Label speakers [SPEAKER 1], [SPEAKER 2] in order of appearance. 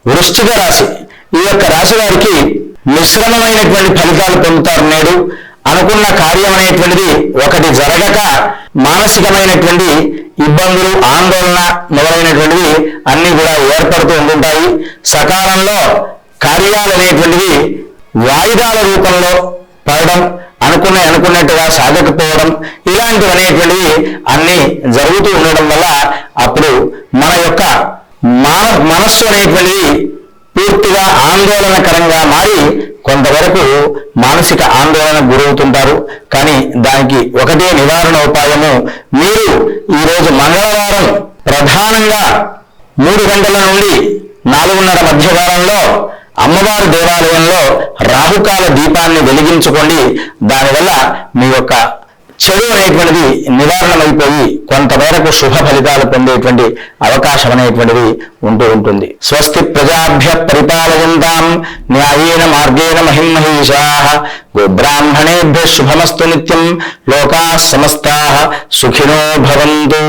[SPEAKER 1] వృశ్చిక రాశి, ఈ యొక్క రాశి వారికి మిశ్రమమైనటువంటి ఫలితాలు పొందుతారు. నేడు అనుకున్న కార్యం అనేటువంటిది ఒకటి జరగక మానసికమైనటువంటి ఇబ్బందులు, ఆందోళన మొదలైనటువంటివి అన్ని కూడా ఏర్పడుతూ ఉంటుంటాయి. సకాలంలో కార్యాలు అనేటువంటివి వాయిదాల రూపంలో పడడం, అనుకున్నట్టుగా సాగకపోవడం, ఇలాంటివి అనేటువంటివి అన్ని జరుగుతూ ఉండడం వల్ల అప్పుడు మన యొక్క మనస్సు అనేటువంటిది పూర్తిగా ఆందోళనకరంగా మారి కొంతవరకు మానసిక ఆందోళనకు గురవుతుంటారు. కానీ దానికి ఒకటే నివారణ ఉపాయము. మీరు ఈరోజు మంగళవారం ప్రధానంగా 3 గంటల నుండి 4:30 మధ్యకాలంలో అమ్మవారి దేవాలయంలో రాహుకాల దీపాన్ని వెలిగించుకోండి. దానివల్ల మీ యొక్క చెడు అనేటువంటిది నివారణమైపోయి కొంతమేరకు శుభ ఫలితాలు పొందేటువంటి అవకాశం అనేటువంటిది ఉంటుంది. స్వస్తి ప్రజాభ్య పరిపాలయంతాం న్యాయేన మార్గేణ మహిమహీషాః గోబ్రాహ్మణేభ్యః శుభమస్తు నిత్యం. లోకాః సమస్తాః సుఖినో భవంతు.